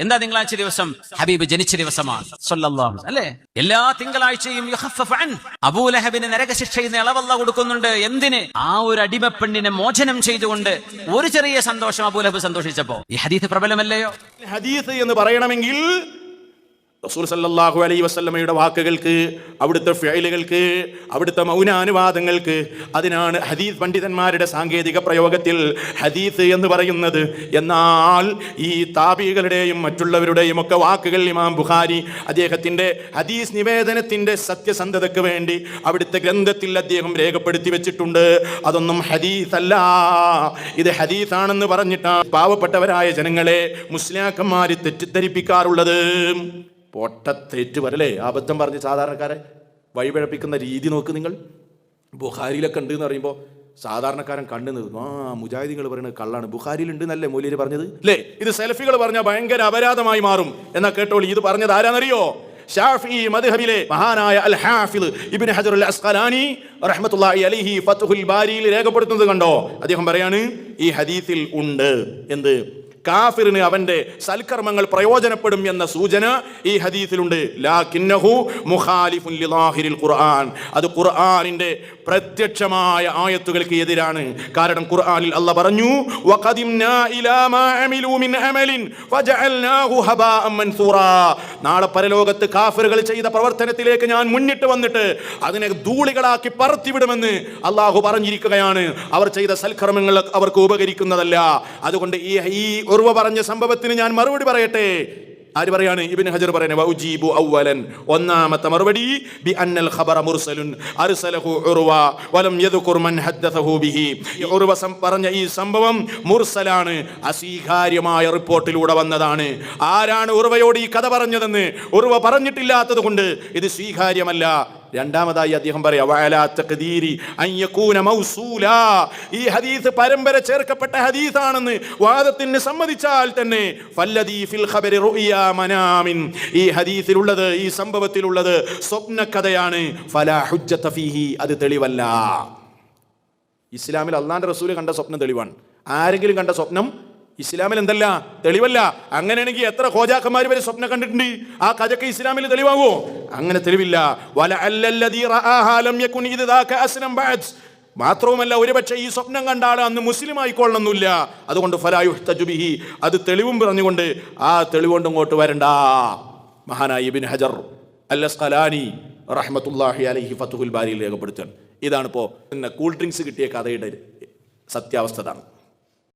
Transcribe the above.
എന്താ തിങ്കളാഴ്ച ദിവസം? ഹബീബ് ജനിച്ച ദിവസമാണ് സ്വല്ലല്ലാഹു അലൈഹി വസല്ലം, അല്ലേ? എല്ലാ തിങ്കളാഴ്ചയും യുഖഫഫ അൻ, അബൂലഹബിന് നരകശിക്ഷയിൽ നിന്ന് ഇളവല്ല കൊടുക്കുന്നുണ്ട്. എന്തിന്? ആ ഒരു അടിമപ്പെണ്ണിനെ മോചനം ചെയ്തുകൊണ്ട് ഒരു ചെറിയ സന്തോഷം അബൂലഹബ് സന്തോഷിച്ചപ്പോ. ഈ ഹദീസ് പ്രബലമല്ലയോ? ഹദീസ് എന്ന് പറയണമെങ്കിൽ റസൂൽ സല്ലല്ലാഹു അലൈഹി വസല്ലമയുടെ വാക്കുകൾക്ക്, അവിടുത്തെ ഫിഅലുകൾക്ക്, അവിടുത്തെ മൗനാനുവാദങ്ങൾക്ക്, അതിനാണ് ഹദീസ് പണ്ഡിതന്മാരുടെ സാങ്കേതിക പ്രയോഗത്തിൽ ഹദീസ് എന്ന് പറയുന്നത്. എന്നാൽ ഈ താബികളുടെയും മറ്റുള്ളവരുടെയും ഒക്കെ വാക്കുകൾ ഇമാം ബുഖാരി അദ്ദേഹത്തിൻ്റെ ഹദീസ് നിവേദനത്തിൻ്റെ സത്യസന്ധതയ്ക്ക് വേണ്ടി അവിടുത്തെ ഗ്രന്ഥത്തിൽ അദ്ദേഹം രേഖപ്പെടുത്തി വെച്ചിട്ടുണ്ട്. അതൊന്നും ഹദീസ് അല്ല, ഇത് ഹദീസാണെന്ന് പറഞ്ഞിട്ടാണ് പാവപ്പെട്ടവരായ ജനങ്ങളെ മുസ്ലിയാക്കന്മാർ തെറ്റിദ്ധരിപ്പിക്കാറുള്ളത്. പൊട്ടത്തേറ്റ് വരല്ലേ അബദ്ധം പറഞ്ഞ് സാധാരണക്കാരെ വഴിപഴപ്പിക്കുന്ന രീതി നോക്ക് നിങ്ങൾ. ബുഖാരിയിലൊക്കെ ഉണ്ട് എന്ന് പറയുമ്പോൾ സാധാരണക്കാരൻ കണ്ണു നിന്നു. മുജാഹിദീങ്ങൾ പറയുന്നത് കള്ളാണ്, ബുഖാരിയിലുണ്ട് എന്നല്ലേ മൗലവി പറഞ്ഞത്, അല്ലേ? ഇത് സെൽഫികൾ പറഞ്ഞാൽ ഭയങ്കര അപരാധമായി മാറും എന്നാ കേട്ടോളി. ഇത് പറഞ്ഞത് ആരാന്നറിയോ? ഷാഫിഈ മദ്ഹബിലെ മഹാനായ അൽ ഹാഫിദ് ഇബ്നു ഹജർ അൽ അസ്ഖലാനി റഹ്മത്തുള്ളാഹി അലൈഹി ഫത്ഹുൽ ബാരിയിൽ രേഖപ്പെടുത്തുന്നത് കണ്ടോ? അദ്ദേഹം പറയാണ് ഈ ഹദീസിൽ ഉണ്ട് എന്ത്? കാഫിറിന് അവന്റെ സൽക്കർമ്മങ്ങൾ പ്രയോജനപ്പെടും എന്ന സൂചന ഈ ഹദീസിലുണ്ട്. ലാകിന്നഹു മുഖാലിഫുൻ ലിളാഹിരിൽ ഖുർആൻ, അത് ഖുർആനിന്റെ പ്രത്യക്ഷമായ ആയത്തുകൾക്ക് എതിരാണ്. കാരണം ഖുർആനിൽ അല്ലാഹ് പറഞ്ഞു വഖദിംനാ ഇലാ മാ അമിലു മിൻ അമലിൻ ഫജഅൽനാഹു ഹബാഅൻ മൻസൂറാ. നാളെ പരലോകത്ത് കാഫിറുകൾ ചെയ്ത പ്രവർത്തനത്തിലേക്ക് ഞാൻ മുന്നിട്ട് വന്നിട്ട് അതിനെ ധൂളികളാക്കി പറത്തിവിടുമെന്ന് അല്ലാഹു പറഞ്ഞിരിക്കുകയാണ്. അവർ ചെയ്ത സൽക്കർമ്മങ്ങൾ അവർക്ക് ഉപകരിക്കുന്നതല്ല. അതുകൊണ്ട് ഈ ഉർവ പറഞ്ഞ സംഭവത്തിന് ഞാൻ മറുപടി പറയട്ടെ. ആര് പറയാണ്? ഇബ്നു ഹജർ പറയുന്നത് വഉജീബു അവലൻ, ഒന്നാമത്തെ മറുപടി ബി അന്നൽ ഖബറ മുർസലുൻ അർസലഹു ഉർവ വലം യദ്കുർ മൻ ഹദ്ദസഹു ബിഹി. ഉർവ പറഞ്ഞ ഈ സംഭവം മുർസലാണ്, അസ്വീകാര്യമായ റിപ്പോർട്ടിലൂടെ വന്നതാണ്. ആരാണ് ഉർവയോട് ഈ കഥ പറഞ്ഞതെന്ന് ഉർവ പറഞ്ഞിട്ടില്ലാത്തത് കൊണ്ട് ഇത് സ്വീകാര്യമല്ല. രണ്ടാമതായി അദ്ദേഹം പറയാ വഅലാ തഖ്ദീരി അൻ യകൂന മൗസൂലാ, ഈ ഹദീസ് പരമ്പര ചേർക്കപ്പെട്ട ഹദീസാണെന്ന് വാദത്തിന് സമ്മതിച്ചാൽ തന്നെ ഫല്ലദീ ഫിൽ ഖബരി റുഅ്യാ മനാമിൻ, ഈ ഹദീസിലുള്ളത്, ഈ സംഭവത്തിലുള്ളത് സ്വപ്നകഥയാണ്. ഫലാ ഹുജ്ജത ഫീഹി, അത് തെളിവല്ല. ഇസ്ലാമിൽ അല്ലാഹുവിന്റെ റസൂൽ കണ്ട സ്വപ്നം തെളിവാണ്. ആരെങ്കിലും കണ്ട സ്വപ്നം ഇസ്ലാമിൽ എന്തല്ല? തെളിവല്ല. അങ്ങനെയാണെങ്കിൽ എത്ര ഖോജാക്കന്മാർ വരെ സ്വപ്നം കണ്ടിട്ടുണ്ട്? ആ കഥയ്ക്ക് ഇസ്ലാമിൽ തെളിവാകുമോ? അങ്ങനെ തെളിവില്ല. മാത്രവുമല്ല ഒരുപക്ഷെ ഈ സ്വപ്നം കണ്ട ആൾ അന്ന് മുസ്ലിം ആയിക്കൊള്ളണമെന്നില്ല. അതുകൊണ്ട് ഫലായുഹ്തജു ബിഹി, അത് തെളിവും പറഞ്ഞുകൊണ്ട് ആ തെളിവുകൊണ്ട് ഇങ്ങോട്ട് വരണ്ട. മഹാനായ ഇബ്നു ഹജർ അൽ അസ്ഖലാനി റഹ്മത്തുള്ളാഹി അലൈഹി ഫത്ഹുൽ ബാരിയിൽ രേഖപ്പെടുത്തുകയാണ്. ഇതാണിപ്പോൾ കൂൾ ഡ്രിങ്ക്സ് കിട്ടിയ കഥയുടെ സത്യാവസ്ഥ.